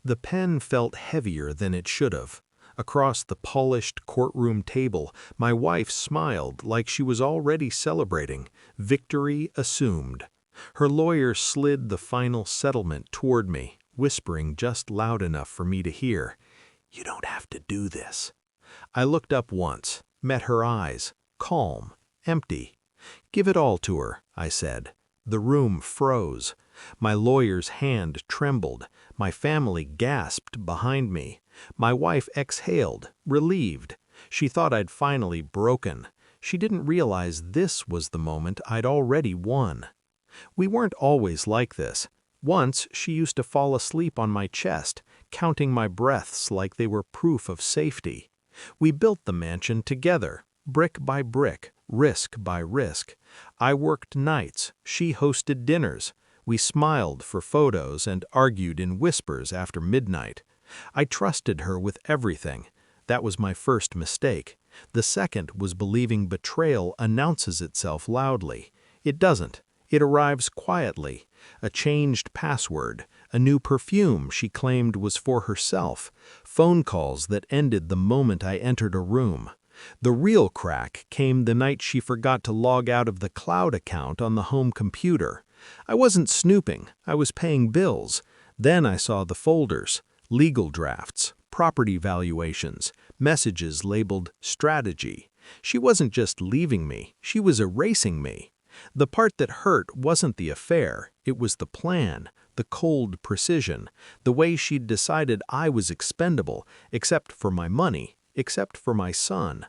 The pen felt heavier than it should have. Across the polished courtroom table, my wife smiled like she was already celebrating, victory assumed. Her lawyer slid the final settlement toward me, whispering just loud enough for me to hear, "You don't have to do this." I looked up once, met her eyes, calm, empty. "Give it all to her," I said. The room froze. My lawyer's hand trembled. My family gasped behind me. My wife exhaled, relieved. She thought I'd finally broken. She didn't realize this was the moment I'd already won. We weren't always like this. Once she used to fall asleep on my chest, counting my breaths like they were proof of safety. We built the mansion together, brick by brick, risk by risk. I worked nights, she hosted dinners. We smiled for photos and argued in whispers after midnight. I trusted her with everything. That was my first mistake. The second was believing betrayal announces itself loudly. It doesn't. It arrives quietly. A changed password, a new perfume she claimed was for herself, phone calls that ended the moment I entered a room. The real crack came the night she forgot to log out of the cloud account on the home computer. I wasn't snooping, I was paying bills. Then I saw the folders, legal drafts, property valuations, messages labeled strategy. She wasn't just leaving me, she was erasing me. The part that hurt wasn't the affair, it was the plan, the cold precision, the way she'd decided I was expendable, except for my money, except for my son.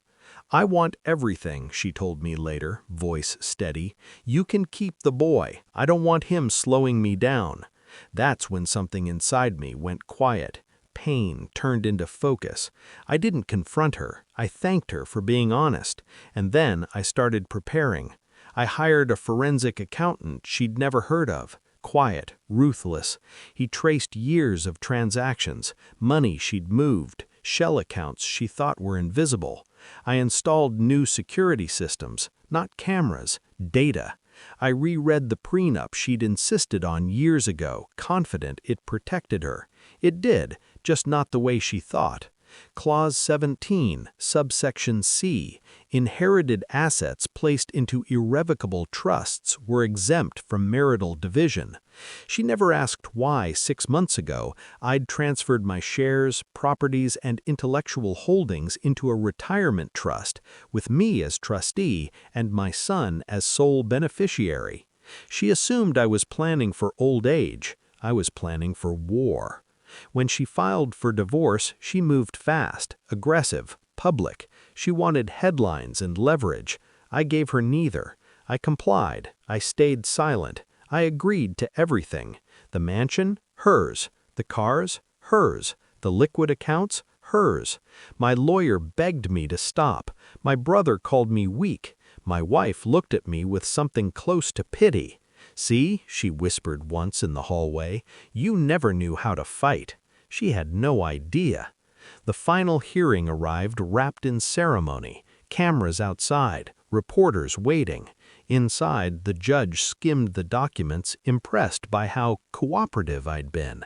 "I want everything," she told me later, voice steady. "You can keep the boy. I don't want him slowing me down." That's when something inside me went quiet. Pain turned into focus. I didn't confront her. I thanked her for being honest. And then I started preparing. I hired a forensic accountant she'd never heard of. Quiet, ruthless. He traced years of transactions, money she'd moved, shell accounts she thought were invisible. I installed new security systems, not cameras, data. I reread the prenup she'd insisted on years ago, confident it protected her. It did, just not the way she thought. Clause 17, subsection C, inherited assets placed into irrevocable trusts were exempt from marital division. She never asked why 6 months ago I'd transferred my shares, properties, and intellectual holdings into a retirement trust, with me as trustee and my son as sole beneficiary. She assumed I was planning for old age. I was planning for war. When she filed for divorce, she moved fast, aggressive, public. She wanted headlines and leverage. I gave her neither. I complied. I stayed silent. I agreed to everything. The mansion? Hers. The cars? Hers. The liquid accounts? Hers. My lawyer begged me to stop. My brother called me weak. My wife looked at me with something close to pity. "See," she whispered once in the hallway, "you never knew how to fight." She had no idea. The final hearing arrived wrapped in ceremony, cameras outside, reporters waiting. Inside, the judge skimmed the documents, impressed by how cooperative I'd been.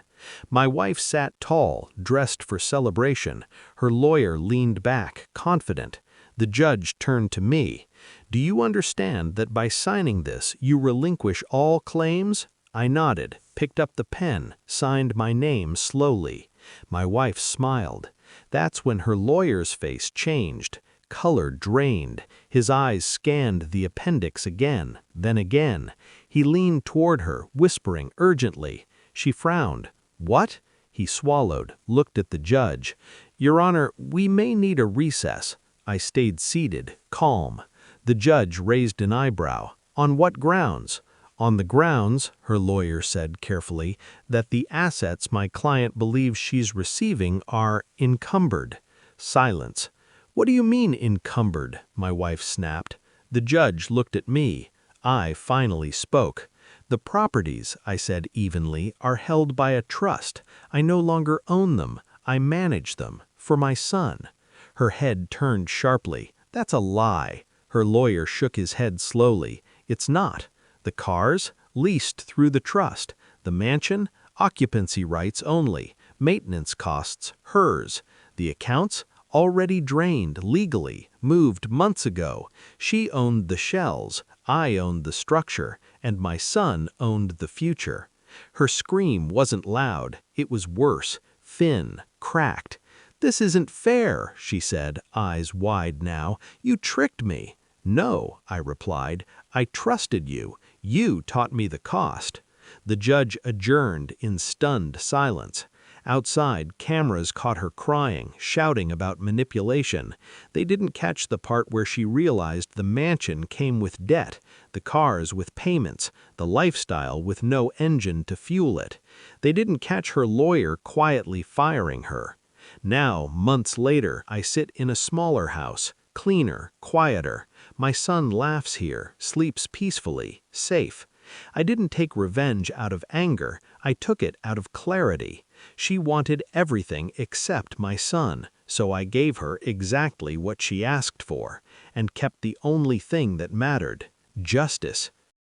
My wife sat tall, dressed for celebration. Her lawyer leaned back, confident. The judge turned to me. "Do you understand that by signing this, you relinquish all claims?" I nodded, picked up the pen, signed my name slowly. My wife smiled. That's when her lawyer's face changed. Color drained. His eyes scanned the appendix again, then again. He leaned toward her, whispering urgently. She frowned. "What?" He swallowed, looked at the judge. "Your Honor, we may need a recess." I stayed seated, calm. The judge raised an eyebrow. "On what grounds?" "On the grounds," her lawyer said carefully, "that the assets my client believes she's receiving are encumbered." Silence. "What do you mean encumbered?" my wife snapped. The judge looked at me. I finally spoke. "The properties," I said evenly, "are held by a trust. I no longer own them. I manage them. For my son." Her head turned sharply. "That's a lie." Her lawyer shook his head slowly. "It's not. The cars? Leased through the trust. The mansion? Occupancy rights only. Maintenance costs, hers. The accounts? Already drained legally, moved months ago. She owned the shells, I owned the structure, and my son owned the future. Her scream wasn't loud, it was worse, thin, cracked. "This isn't fair," she said, eyes wide now. "You tricked me." "No," I replied, "I trusted you. You taught me the cost." The judge adjourned in stunned silence. Outside, cameras caught her crying, shouting about manipulation. They didn't catch the part where she realized the mansion came with debt, the cars with payments, the lifestyle with no engine to fuel it. They didn't catch her lawyer quietly firing her. Now, months later, I sit in a smaller house, cleaner, quieter. My son laughs here, sleeps peacefully, safe. I didn't take revenge out of anger, I took it out of clarity. She wanted everything except my son, so I gave her exactly what she asked for, and kept the only thing that mattered: justice.